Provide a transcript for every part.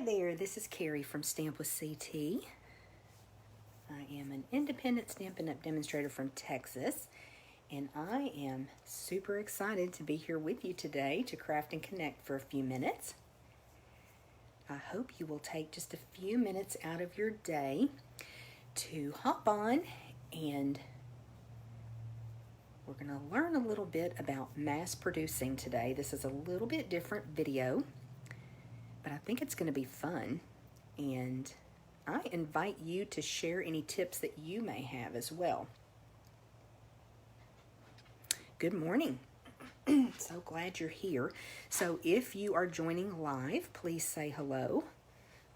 Hi there, this is Carrie from Stamp with CT. I am an independent Stampin' Up! Demonstrator from Texas, and I am super excited to be here with you today to craft and connect for a few minutes. I hope you will take just a few minutes out of your day to hop on, and we're going to learn a little bit about mass producing today. This is a little bit different video, but I think it's going to be fun, and I invite you to share any tips that you may have as well. Good morning. So glad you're here. So if you are joining live, please say hello.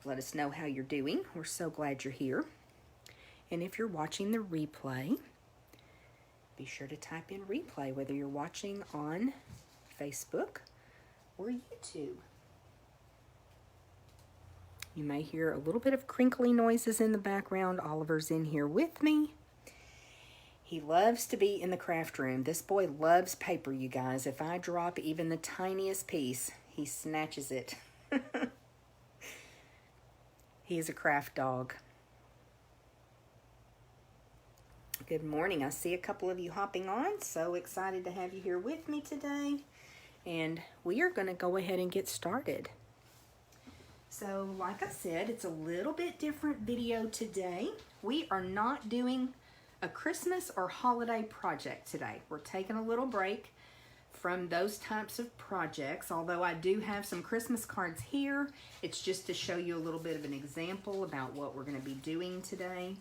Let us know how you're doing. We're so glad you're here. And if you're watching the replay, be sure to type in replay, whether you're watching on Facebook or YouTube. You may hear a little bit of crinkly noises in the background. Oliver's in here with me. He loves to be in the craft room. This boy loves paper, you guys. If I drop even the tiniest piece, he snatches it. He is a craft dog. Good morning. I see a couple of you hopping on. So excited to have you here with me today. And we are going to go ahead and get started. So like I said, it's a little bit different video today. We are not doing a Christmas or holiday project today. We're taking a little break from those types of projects, although I do have some Christmas cards here. It's just to show you a little bit of an example about what we're going to be doing today.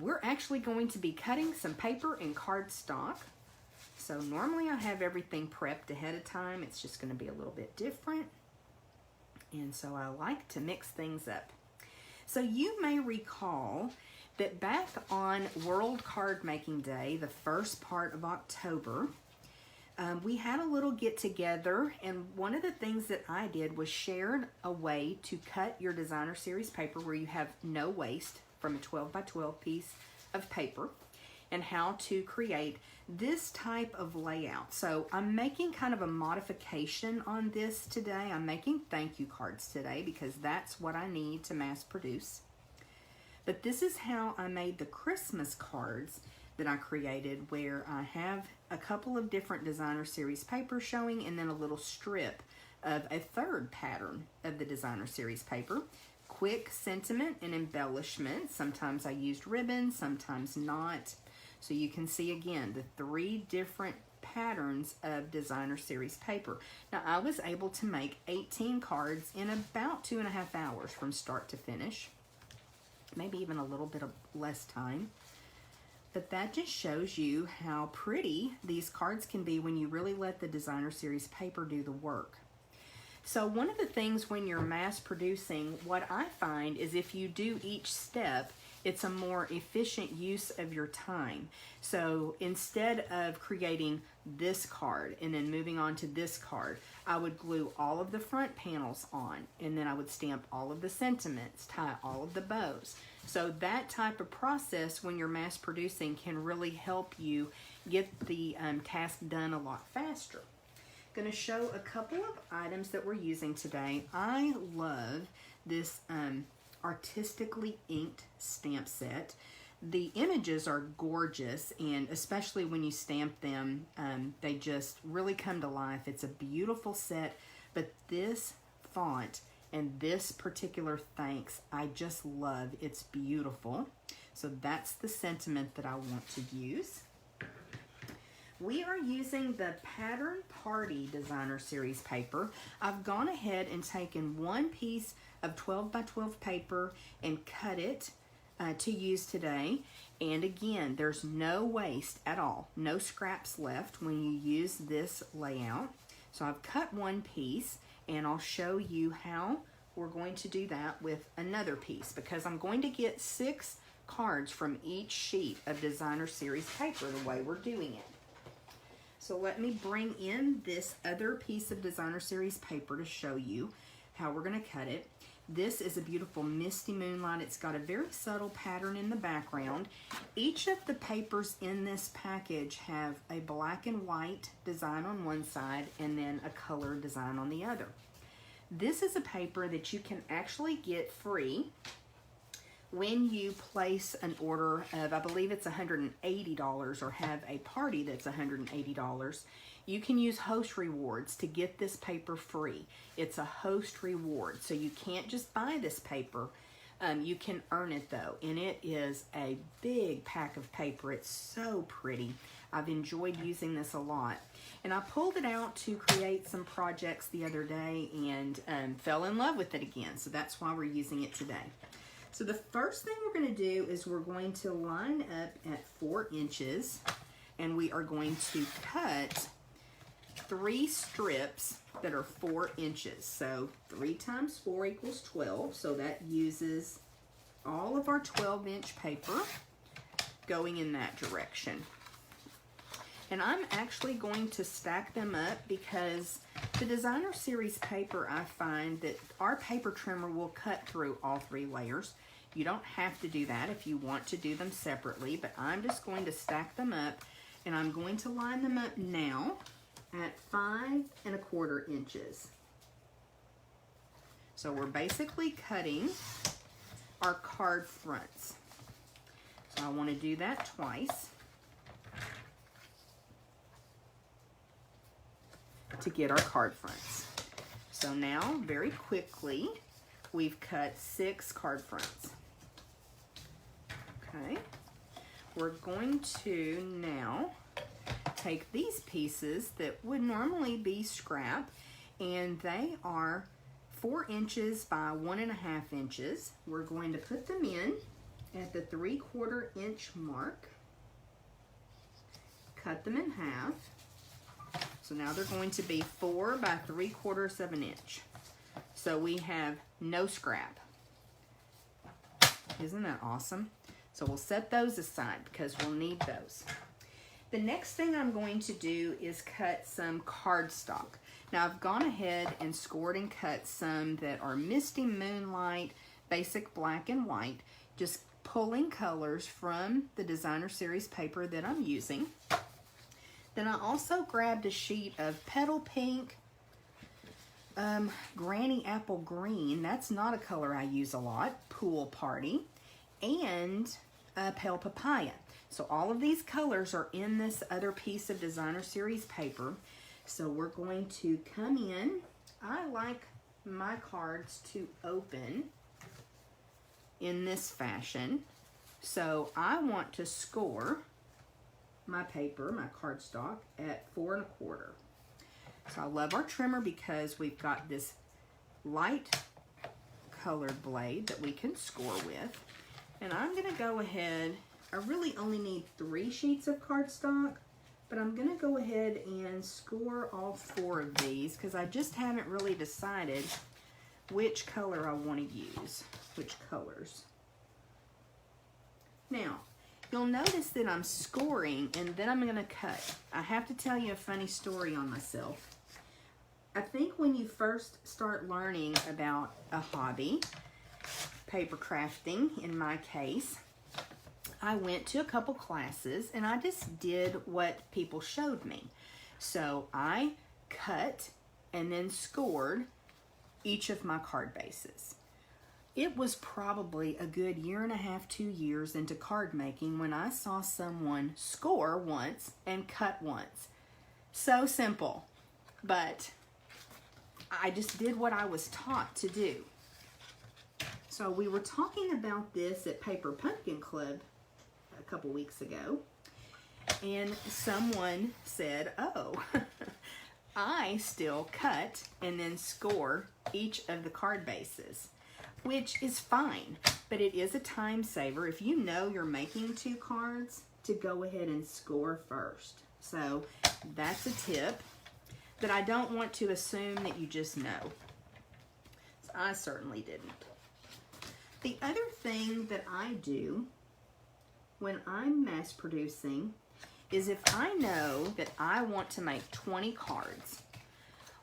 We're actually going to be cutting some paper in cardstock. So normally I have everything prepped ahead of time. It's just going to be a little bit different. And so I like to mix things up. So you may recall that back on World Card Making Day, the first part of October, we had a little get together, and one of the things that I did was shared a way to cut your designer series paper where you have no waste from a 12 by 12 piece of paper, and how to create this type of layout. So I'm making kind of a modification on this today. I'm making thank you cards today because that's what I need to mass produce. But this is how I made the Christmas cards that I created, where I have a couple of different designer series paper showing, and then a little strip of a third pattern of the designer series paper. Quick sentiment and embellishment. Sometimes I used ribbon, sometimes not. So you can see again the three different patterns of designer series paper. Now I was able to make 18 cards in about 2.5 hours from start to finish. Maybe even a little bit of less time. But that just shows you how pretty these cards can be when you really let the designer series paper do the work. So one of the things when you're mass producing, what I find is if you do each step, it's a more efficient use of your time. So instead of creating this card and then moving on to this card, I would glue all of the front panels on, and then I would stamp all of the sentiments, tie all of the bows. So that type of process when you're mass producing can really help you get the task done a lot faster. Going to show a couple of items that we're using today. I love this artistically inked stamp set. The images are gorgeous, and especially when you stamp them, they just really come to life. It's a beautiful set, but this font and this particular thanks, I just love. It's beautiful. So that's the sentiment that I want to use. We are using the Pattern Party Designer Series paper. I've gone ahead and taken one piece of 12 by 12 paper and cut it to use today. And again, there's no waste at all, no scraps left when you use this layout. So I've cut one piece, and I'll show you how we're going to do that with another piece, because I'm going to get 6 cards from each sheet of designer series paper the way we're doing it. So let me bring in this other piece of designer series paper to show you how we're going to cut it. This is a beautiful misty moonlight. It's got a very subtle pattern in the background. Each of the papers in this package have a black and white design on one side and then a color design on the other. This is a paper that you can actually get free when you place an order of, I believe it's $180, or have a party that's $180. You can use host rewards to get this paper free. It's a host reward, so you can't just buy this paper. You can earn it though, and it is a big pack of paper. It's so pretty. I've enjoyed using this a lot. And I pulled it out to create some projects the other day and fell in love with it again. So that's why we're using it today. So the first thing we're going to do is we're going to line up at 4 inches, and we are going to cut 3 strips that are 4 inches. So 3 times 4 equals 12. So that uses all of our 12-inch paper going in that direction. And I'm actually going to stack them up because the designer series paper, I find that our paper trimmer will cut through all 3 layers. You don't have to do that if you want to do them separately, but I'm just going to stack them up, and I'm going to line them up now at 5 1/4 inches. So we're basically cutting our card fronts. So I want to do that twice to get our card fronts. So now, very quickly, we've cut 6 card fronts. Okay, we're going to now take these pieces that would normally be scrap, and they are 4 inches by 1.5 inches. We're going to put them in at the 3/4 inch mark, cut them in half. So now they're going to be 4 by 3/4 of an inch. So we have no scrap. Isn't that awesome? So we'll set those aside because we'll need those. The next thing I'm going to do is cut some cardstock. Now I've gone ahead and scored and cut some that are Misty Moonlight, basic black and white, just pulling colors from the designer series paper that I'm using. Then I also grabbed a sheet of Petal Pink, Granny Apple Green, that's not a color I use a lot, Pool Party, and Pale Papaya. So all of these colors are in this other piece of designer series paper. So we're going to come in. I like my cards to open in this fashion. So I want to score my paper, my cardstock, at 4 1/4. So I love our trimmer because we've got this light colored blade that we can score with. And I'm going to go ahead, I really only need 3 sheets of cardstock, but I'm going to go ahead and score all 4 of these because I just haven't really decided which color I want to use, which colors. Now, you'll notice that I'm scoring and then I'm going to cut. I have to tell you a funny story on myself. I think when you first start learning about a hobby, paper crafting in my case, I went to a couple classes and I just did what people showed me. So I cut and then scored each of my card bases. It was probably a good 1.5 to 2 years into card making when I saw someone score once and cut once. So simple, but I just did what I was taught to do. So we were talking about this at Paper Pumpkin Club a couple weeks ago, and someone said, oh, I still cut and then score each of the card bases, which is fine, but it is a time saver if you know you're making 2 cards to go ahead and score first. So that's a tip that I don't want to assume that you just know. So I certainly didn't. The other thing that I do when I'm mass producing is if I know that I want to make 20 cards,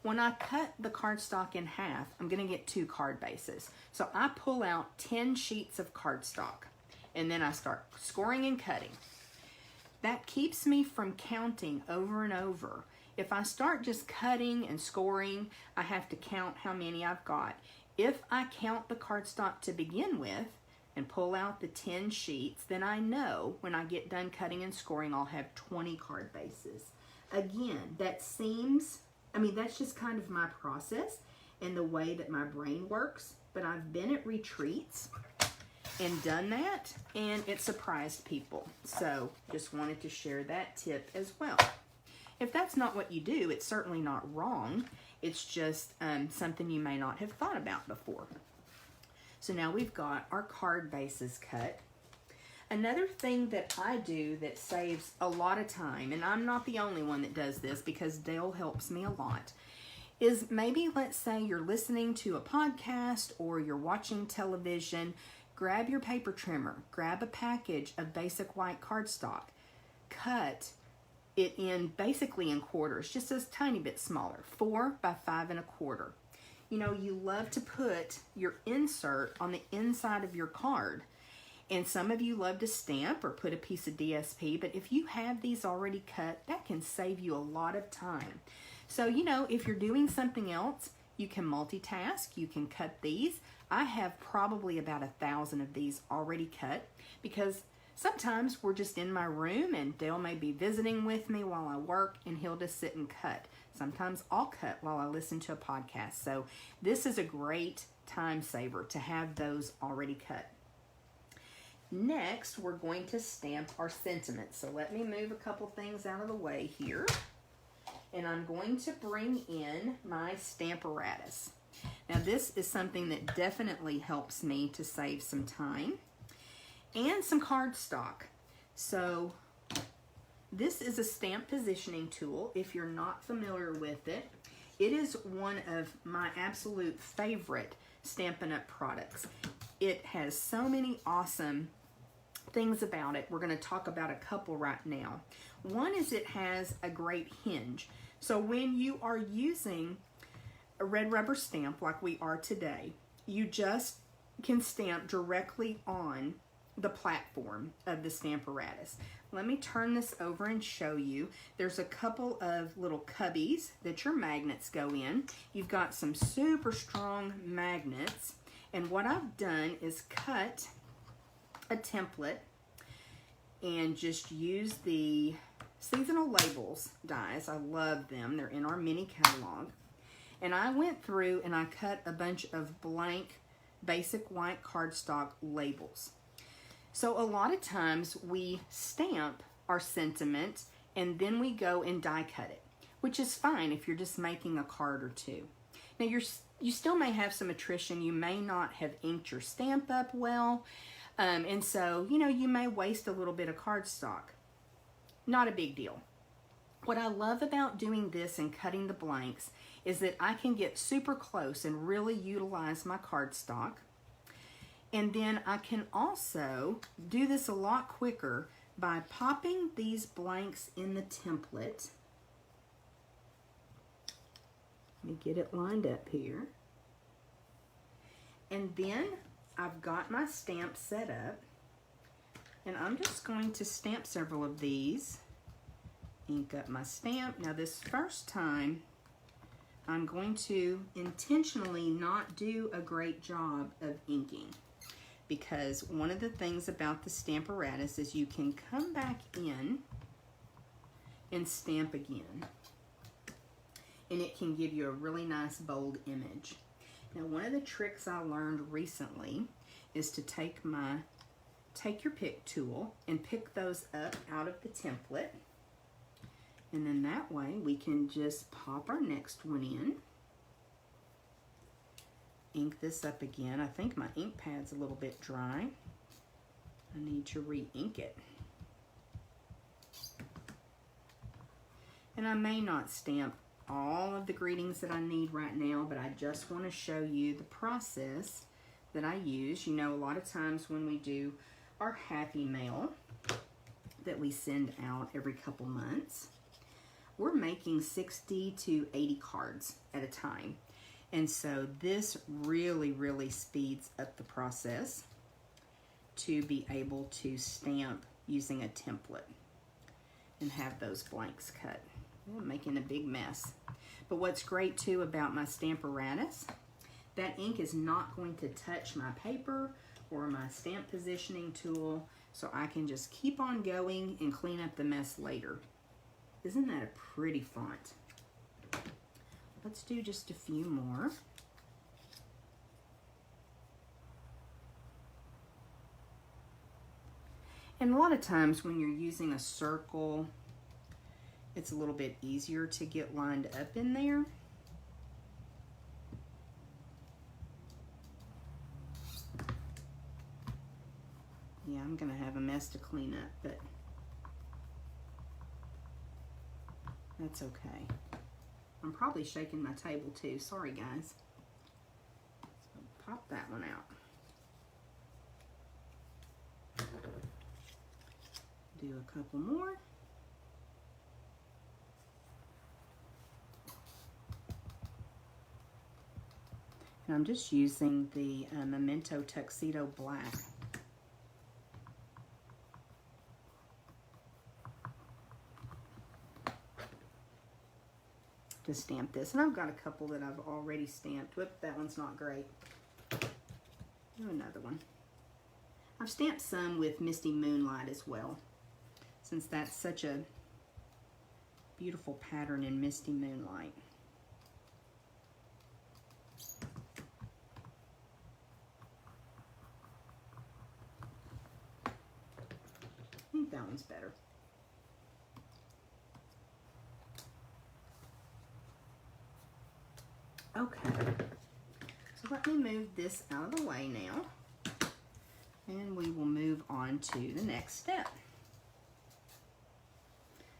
when I cut the cardstock in half, I'm going to get 2 card bases. So I pull out 10 sheets of cardstock and then I start scoring and cutting. That keeps me from counting over and over. If I start just cutting and scoring, I have to count how many I've got. If I count the cardstock to begin with and pull out the 10 sheets, then I know when I get done cutting and scoring, I'll have 20 card bases. Again, that's just kind of my process and the way that my brain works, but I've been at retreats and done that, and it surprised people. So just wanted to share that tip as well. If that's not what you do, it's certainly not wrong. It's just something you may not have thought about before. So now we've got our card bases cut. Another thing that I do that saves a lot of time, and I'm not the only one that does this because Dale helps me a lot, is maybe let's say you're listening to a podcast or you're watching television. Grab your paper trimmer, grab a package of basic white cardstock, cut it in basically in quarters, just a tiny bit smaller, 4 by 5 1/4. You know, you love to put your insert on the inside of your card, and some of you love to stamp or put a piece of DSP, but if you have these already cut, that can save you a lot of time. So, you know, if you're doing something else, you can multitask, you can cut these. I have probably about 1,000 of these already cut because sometimes we're just in my room and Dale may be visiting with me while I work and he'll just sit and cut. Sometimes I'll cut while I listen to a podcast. So this is a great time saver to have those already cut. Next, we're going to stamp our sentiments. So let me move a couple things out of the way here. And I'm going to bring in my Stamparatus. Now this is something that definitely helps me to save some time and some cardstock. So this is a stamp positioning tool. If you're not familiar with it, it is one of my absolute favorite Stampin' Up! Products. It has so many awesome things about it. We're going to talk about a couple right now. One is it has a great hinge. So when you are using a red rubber stamp like we are today, you just can stamp directly on the platform of the Stamparatus. Let me turn this over and show you. There's a couple of little cubbies that your magnets go in. You've got some super strong magnets, and what I've done is cut a template and just use the seasonal labels dies. I love them. They're in our mini catalog. And I went through and I cut a bunch of blank basic white cardstock labels. So a lot of times we stamp our sentiment and then we go and die cut it, which is fine if you're just making a card or two. Now you still may have some attrition. You may not have inked your stamp up well. And so, you know, you may waste a little bit of cardstock. Not a big deal. What I love about doing this and cutting the blanks is that I can get super close and really utilize my cardstock. And then I can also do this a lot quicker by popping these blanks in the template. Let me get it lined up here. And then I've got my stamp set up, and I'm just going to stamp several of these, ink up my stamp. Now this first time, I'm going to intentionally not do a great job of inking, because one of the things about the Stamparatus is you can come back in and stamp again, and it can give you a really nice bold image. Now one of the tricks I learned recently is to take your pick tool and pick those up out of the template, and then that way we can just pop our next one in, ink this up again. I think my ink pad's a little bit dry. I need to re-ink it. And I may not stamp all of the greetings that I need right now, but I just want to show you the process that I use. You know, a lot of times when we do our Happy Mail that we send out every couple months, we're making 60 to 80 cards at a time. And so this really, really speeds up the process to be able to stamp using a template and have those blanks cut. I'm making a big mess. But what's great too about my Stamparatus, that ink is not going to touch my paper or my stamp positioning tool, so I can just keep on going and clean up the mess later. Isn't that a pretty font? Let's do just a few more. And a lot of times when you're using a circle, it's a little bit easier to get lined up in there. Yeah, I'm gonna have a mess to clean up, but that's okay. I'm probably shaking my table too. Sorry, guys. So pop that one out. Do a couple more. And I'm just using the Memento Tuxedo Black. To stamp this. And I've got a couple that I've already stamped. Whoop, that one's not great. Do another one. I've stamped some with Misty Moonlight as well, since that's such a beautiful pattern in Misty Moonlight. I think that one's better. Okay, so let me move this out of the way now, and we will move on to the next step.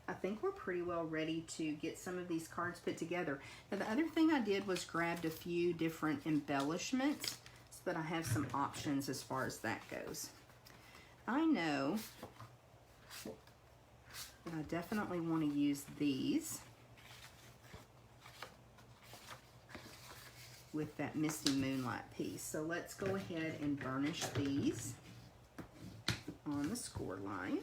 I think we're pretty well ready to get some of these cards put together. Now, the other thing I did was grabbed a few different embellishments so that I have some options as far as that goes. I know that I definitely want to use these with that Misty Moonlight piece. So let's go ahead and burnish these on the score line.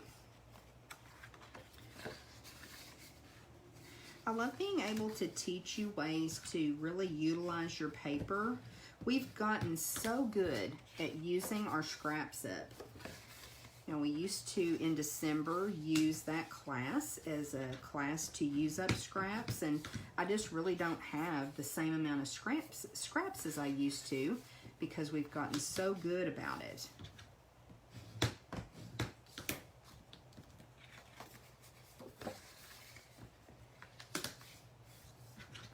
I love being able to teach you ways to really utilize your paper. We've gotten so good at using our scraps up. You know, we used to, in December, use that class as a class to use up scraps, and I just really don't have the same amount of scraps as I used to, because we've gotten so good about it.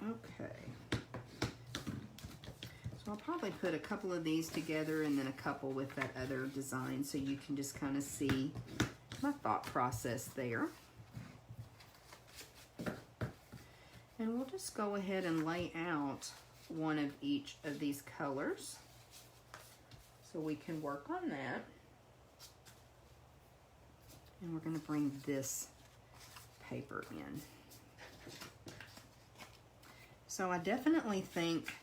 Okay. So I'll probably put a couple of these together and then a couple with that other design, so you can just kind of see my thought process there. And we'll just go ahead and lay out one of each of these colors so we can work on that. And we're going to bring this paper in. So I definitely think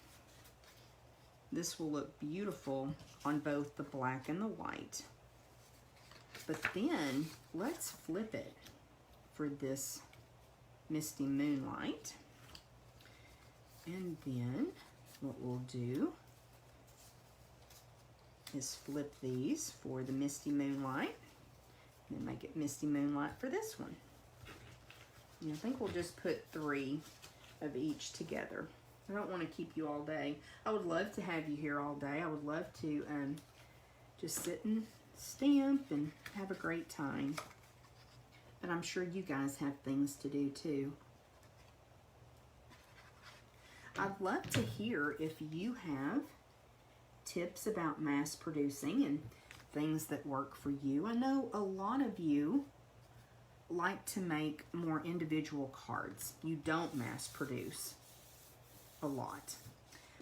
this will look beautiful on both the black and the white. But then let's flip it for this Misty Moonlight. And then what we'll do is flip these for the Misty Moonlight, and then make it Misty Moonlight for this one. And I think we'll just put 3 of each together. I don't want to keep you all day. I would love to have you here all day. I would love to just sit and stamp and have a great time. But I'm sure you guys have things to do too. I'd love to hear if you have tips about mass producing and things that work for you. I know a lot of you like to make more individual cards. You don't mass produce a lot.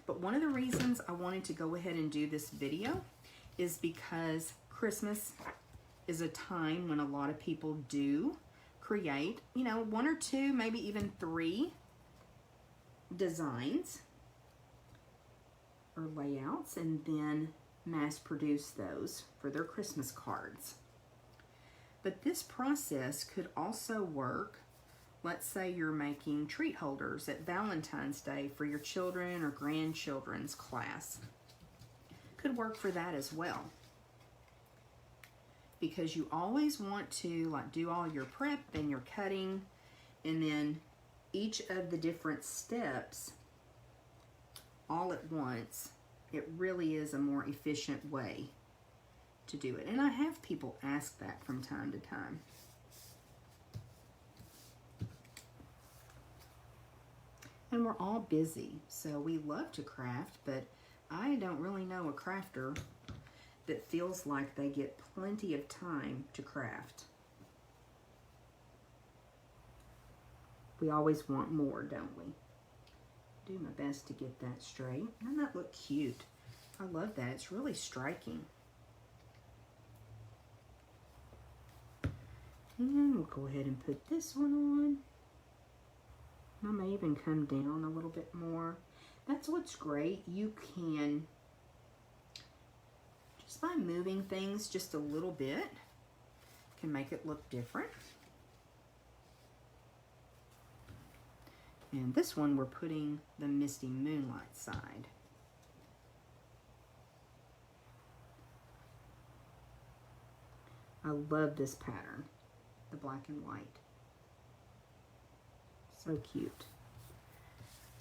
But one of the reasons I wanted to go ahead and do this video is because Christmas is a time when a lot of people do create, you know, 1 or 2, maybe even 3 designs or layouts, and then mass produce those for their Christmas cards. But this process could also work let's say you're making treat holders at Valentine's Day for your children or grandchildren's class. Could work for that as well. Because you always want to like do all your prep and your cutting, and then each of the different steps all at once. It really is a more efficient way to do it. And I have people ask that from time to time. And we're all busy, so we love to craft, but I don't really know a crafter that feels like they get plenty of time to craft. We always want more, don't we? Do my best to get that straight. Doesn't that look cute? I love that. It's really striking. And we'll go ahead and put this one on. I may even come down a little bit more. That's what's great. You can, just by moving things just a little bit, can make it look different. And this one we're putting the Misty Moonlight side. I love this pattern, the black and white. So cute.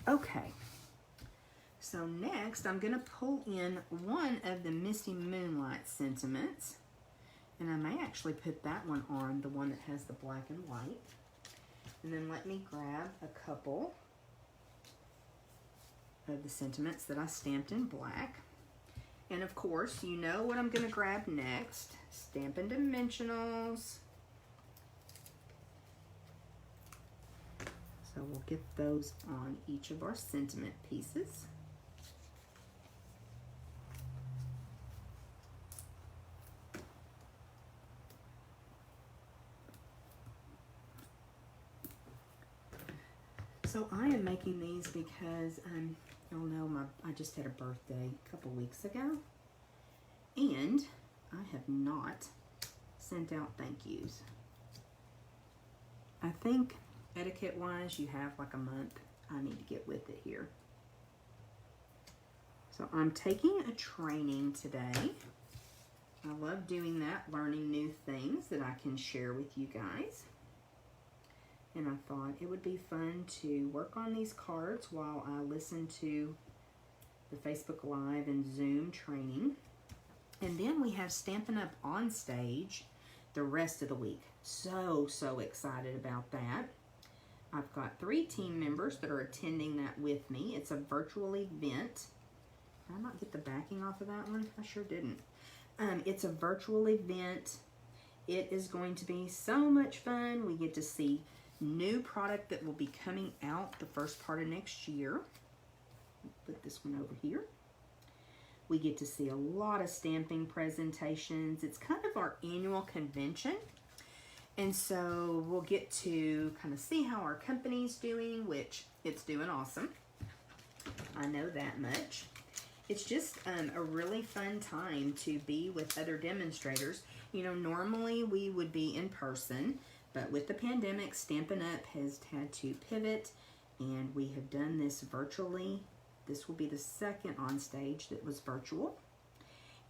Okay, so next I'm going to pull in one of the Misty Moonlight sentiments, and I may actually put that one on, the one that has the black and white. And then let me grab a couple of the sentiments that I stamped in black. And of course, you know what I'm going to grab next. Stampin' Dimensionals. So we'll get those on each of our sentiment pieces. So I am making these because y'all know I just had a birthday a couple weeks ago, and I have not sent out thank yous. I think etiquette wise you have like a month. I need to get with it here. So I'm taking a training today. I love doing that, learning new things that I can share with you guys. And I thought it would be fun to work on these cards while I listen to the Facebook Live and Zoom training. And then we have Stampin' Up! On stage the rest of the week. So excited about that. I've got 3 team members that are attending that with me. It's a virtual event. Did I not get the backing off of that one? I sure didn't. It's a virtual event. It is going to be so much fun. We get to see new product that will be coming out the first part of next year. Put this one over here. We get to see a lot of stamping presentations. It's kind of our annual convention. And so we'll get to kind of see how our company's doing, which it's doing awesome. I know that much. It's just a really fun time to be with other demonstrators. You know, normally we would be in person, but with the pandemic, Stampin' Up! Has had to pivot, and we have done this virtually. This will be the second on stage that was virtual.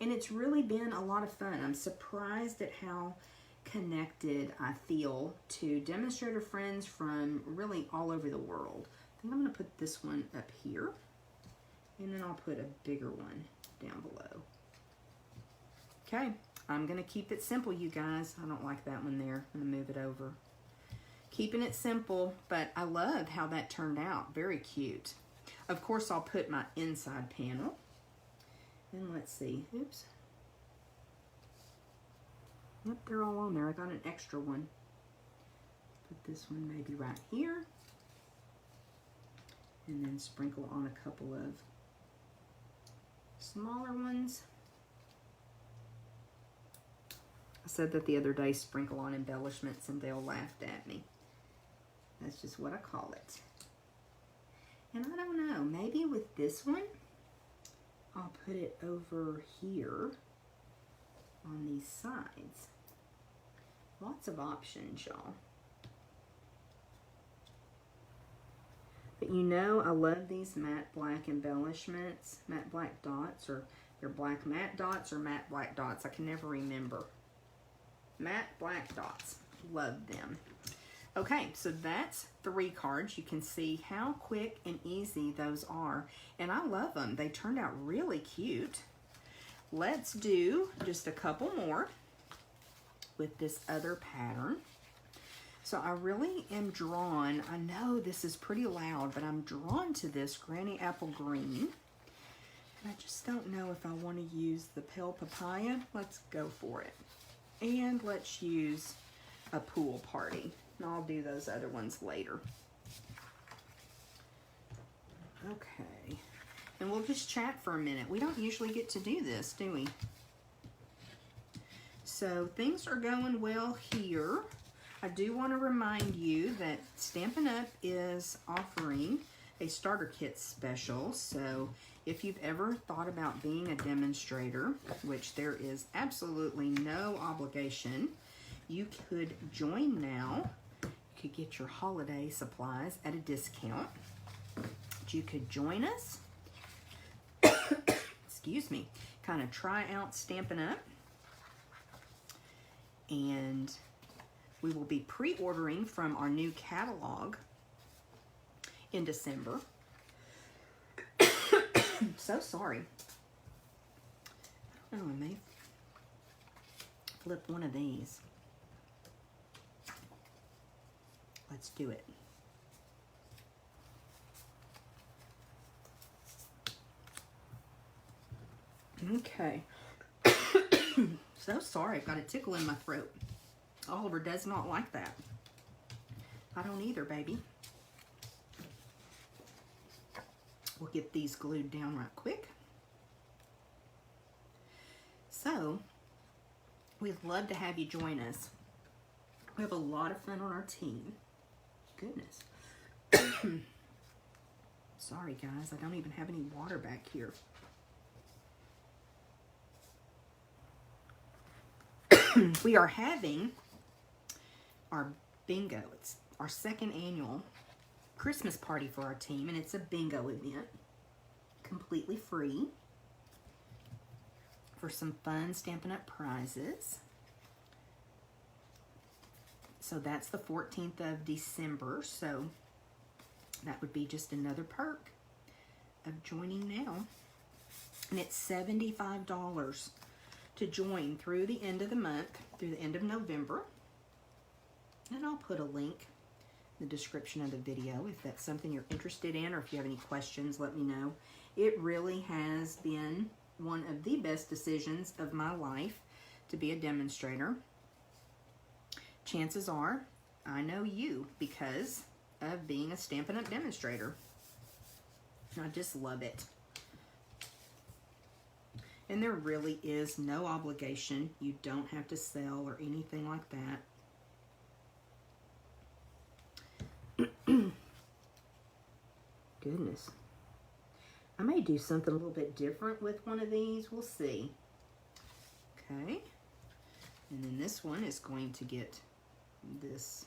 And it's really been a lot of fun. I'm surprised at how connected I feel to demonstrator friends from really all over the world. I think I'm going to put this one up here, and then I'll put a bigger one down below. Okay. I'm going to keep it simple, you guys. I don't like that one there. I'm going to move it over. Keeping it simple, but I love how that turned out. Very cute. Of course, I'll put my inside panel. And let's see. Oops. Yep, they're all on there. I got an extra one. Put this one maybe right here. And then sprinkle on a couple of smaller ones. I said that the other day, sprinkle on embellishments, and Dale laughed at me. That's just what I call it. And I don't know, maybe with this one, I'll put it over here on these sides. Lots of options, y'all. But you know, I love these matte black embellishments, matte black dots, or they're black matte dots or matte black dots. I can never remember. Matte black dots. Love them. Okay, so that's 3 cards. You can see how quick and easy those are. And I love them. They turned out really cute. Let's do just a couple more with this other pattern. So I really am drawn, I know this is pretty loud, but I'm drawn to this Granny Apple Green. And I just don't know if I want to use the Pale Papaya. Let's go for it. And let's use a Pool Party. And I'll do those other ones later. Okay. And we'll just chat for a minute. We don't usually get to do this, do we? So things are going well here. I do want to remind you that Stampin' Up! Is offering a starter kit special. So if you've ever thought about being a demonstrator, which there is absolutely no obligation, you could join now. You could get your holiday supplies at a discount. You could join us, excuse me, kind of try out Stampin' Up! And we will be pre-ordering from our new catalog in December. So sorry. I don't know, I may flip one of these. Let's do it. Okay. So sorry, I've got a tickle in my throat. Oliver does not like that. I don't either, baby. We'll get these glued down right quick. So, we'd love to have you join us. We have a lot of fun on our team. Goodness. Sorry, guys. I don't even have any water back here. We are having our bingo. It's our 2nd annual Christmas party for our team, and it's a bingo event, completely free, for some fun Stampin' Up! Prizes. So that's the 14th of December, so that would be just another perk of joining now. And it's $75 to join through the end of the month, through the end of November. And I'll put a link in the description of the video if that's something you're interested in, or if you have any questions, let me know. It really has been one of the best decisions of my life to be a demonstrator. Chances are I know you because of being a Stampin' Up! Demonstrator. I just love it. And there really is no obligation. You don't have to sell or anything like that. Goodness. I may do something a little bit different with one of these. We'll see. Okay. And then this one is going to get this.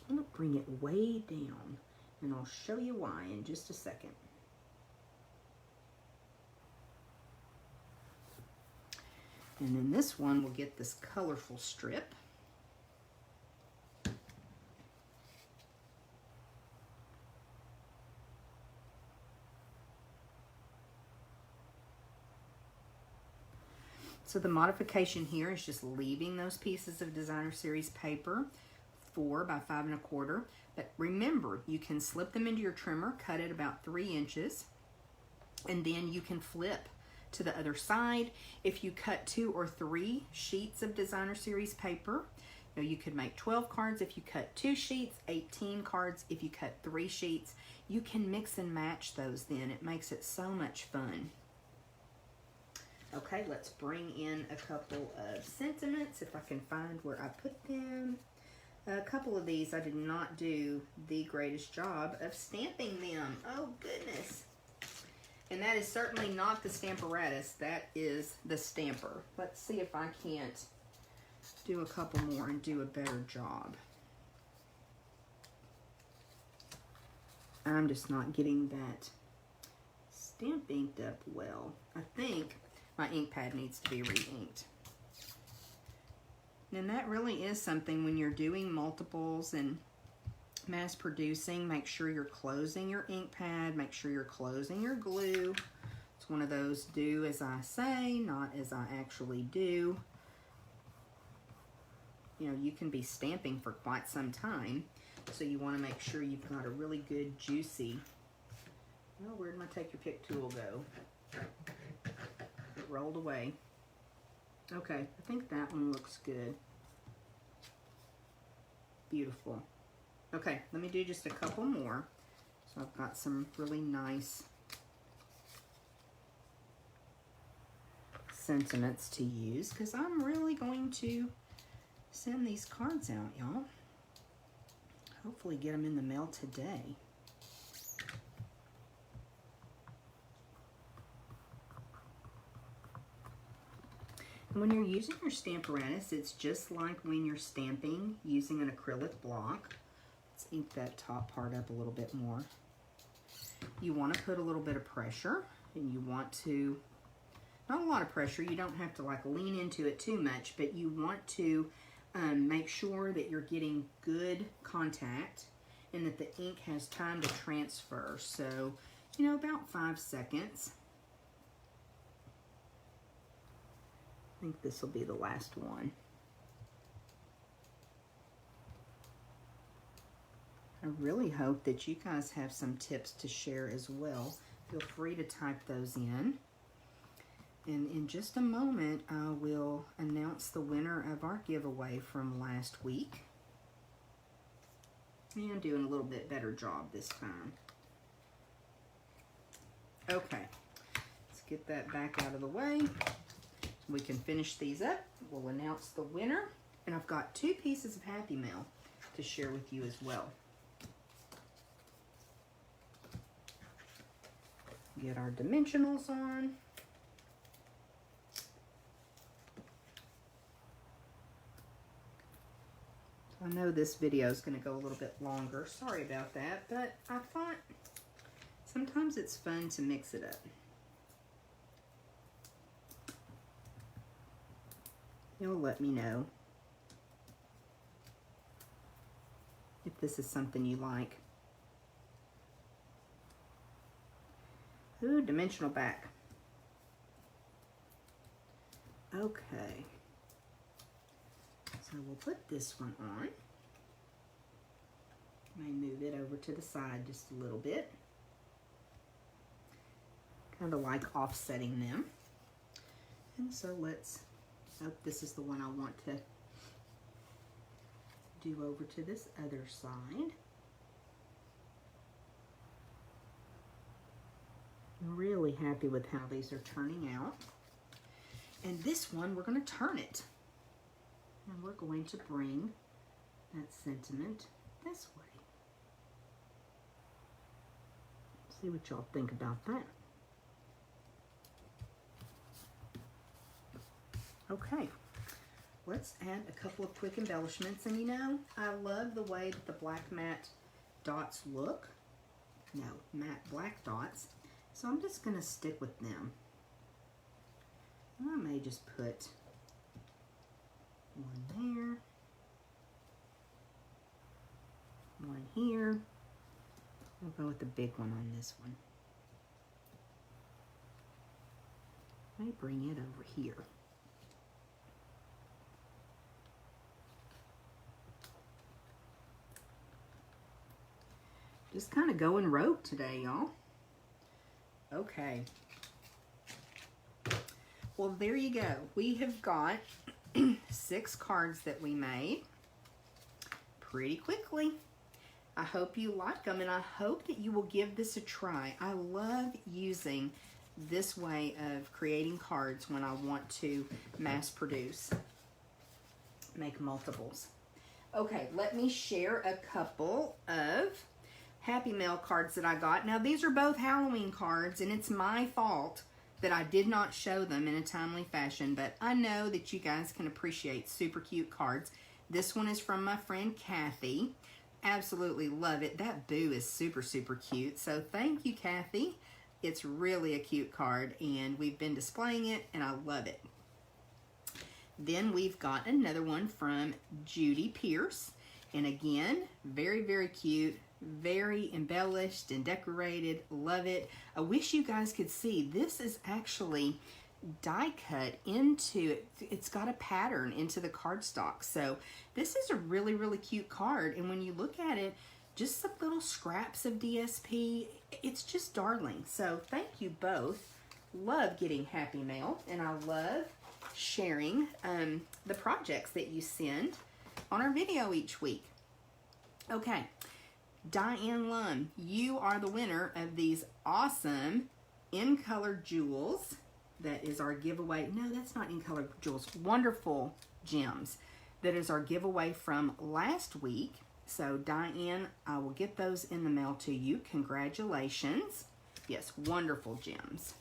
I'm going to bring it way down, and I'll show you why in just a second. And then this one will get this colorful strip. So the modification here is just leaving those pieces of designer series paper 4 by 5 1/4. But remember, you can slip them into your trimmer, cut it about 3 inches, and then you can flip to the other side. If you cut 2 or 3 sheets of designer series paper, you could make 12 cards if you cut 2 sheets, 18 cards if you cut 3 sheets. You can mix and match those then. It makes it so much fun. Okay, let's bring in a couple of sentiments if I can find where I put them. A couple of these I did not do the greatest job of stamping them. Oh goodness. And that is certainly not the Stamparatus, that is the stamper. Let's see if I can't do a couple more and do a better job. I'm just not getting that stamp inked up well. I think my ink pad needs to be re-inked. And that really is something when you're doing multiples and mass producing. Make sure you're closing your ink pad, make sure you're closing your glue. It's one of those do as I say, not as I actually do. You know, you can be stamping for quite some time, so you want to make sure you've got a really good juicy. Oh, where'd my take your pick tool go? It rolled away. Okay, I think that one looks good. Beautiful. Okay, let me do just a couple more. So I've got some really nice sentiments to use because I'm really going to send these cards out, y'all. Hopefully get them in the mail today. When you're using your Stamparatus, it's just like when you're stamping using an acrylic block. Let's ink that top part up a little bit more. You want to put a little bit of pressure, and you want to, not a lot of pressure, you don't have to like lean into it too much, but you want to make sure that you're getting good contact and that the ink has time to transfer. So, you know, about 5 seconds. I think this will be the last one. I really hope that you guys have some tips to share as well. Feel free to type those in. And in just a moment, I will announce the winner of our giveaway from last week. And I'm doing a little bit better job this time. Okay, let's get that back out of the way. We can finish these up. We'll announce the winner. And I've got 2 pieces of Happy Mail to share with you as well. Get our dimensionals on. I know this video is going to go a little bit longer. Sorry about that, but I thought sometimes it's fun to mix it up. You'll let me know if this is something you like. Ooh, dimensional back. Okay. So we'll put this one on. I may move it over to the side just a little bit. Kind of like offsetting them. And so let's, oh, this is the one I want to do over to this other side. I'm really happy with how these are turning out. And this one, we're going to turn it. And we're going to bring that sentiment this way. See what y'all think about that. Okay, let's add a couple of quick embellishments. And you know, I love the way that the black matte dots look. No, matte black dots. So I'm just going to stick with them. And I may just put one there, one here. We'll go with the big one on this one. I may bring it over here. Just kind of going rogue today, y'all. Okay. Well, there you go. We have got 6 cards that we made pretty quickly. I hope you like them, and I hope that you will give this a try. I love using this way of creating cards when I want to mass produce, make multiples. Okay, let me share a couple of Happy Mail cards that I got. Now, these are both Halloween cards, and it's my fault that I did not show them in a timely fashion, but I know that you guys can appreciate super cute cards. This one is from my friend Kathy. absolutely love it. That boo is super, super cute. So thank you, Kathy. It's really a cute card, and we've been displaying it, and I love it. Then we've got another one from Judy Pierce. And again, very, very cute, very embellished and decorated. Love it. I wish you guys could see. This is actually die cut into, it's got a pattern into the cardstock. So this is a really, really cute card. And when you look at it, just some little scraps of DSP. It's just darling. So thank you both. Love getting happy mail, and I love sharing the projects that you send on our video each week. Okay, Diane Lum, you are the winner of these awesome In Color Jewels. That is our giveaway. No, that's not In Color Jewels. Wonderful Gems. That is our giveaway from last week. So Diane, I will get those in the mail to you. Congratulations. Yes, wonderful gems.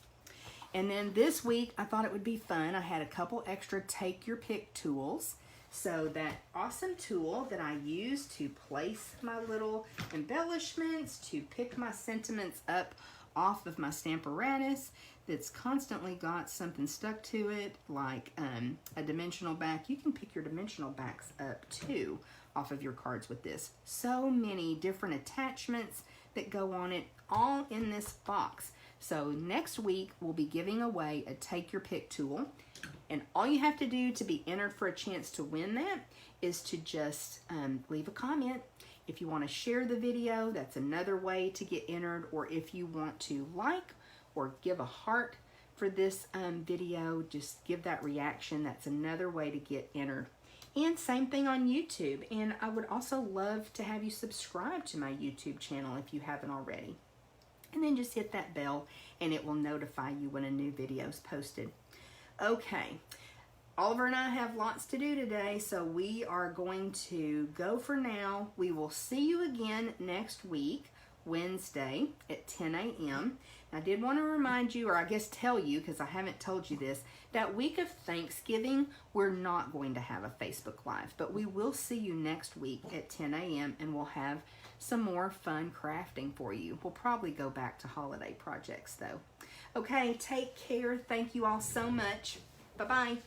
And then this week, I thought it would be fun. I had a couple extra Take Your Pick tools. So that awesome tool that I use to place my little embellishments, to pick my sentiments up off of my Stamparatus, that's constantly got something stuck to it, like a dimensional back. You can pick your dimensional backs up too off of your cards with this. So many different attachments that go on it, all in this box. So next week, we'll be giving away a Take Your Pick tool. And all you have to do to be entered for a chance to win that is to just leave a comment. If you want to share the video, that's another way to get entered. Or if you want to like or give a heart for this video, just give that reaction. That's another way to get entered. And same thing on YouTube. And I would also love to have you subscribe to my YouTube channel if you haven't already. And then just hit that bell and it will notify you when a new video is posted. Okay, Oliver and I have lots to do today, so we are going to go for now. We will see you again next week, Wednesday at 10 a.m. I did want to remind you, or I guess tell you, because I haven't told you this, that week of Thanksgiving, we're not going to have a Facebook Live, but we will see you next week at 10 a.m. and we'll have some more fun crafting for you. We'll probably go back to holiday projects though. Okay, take care. Thank you all so much. Bye-bye.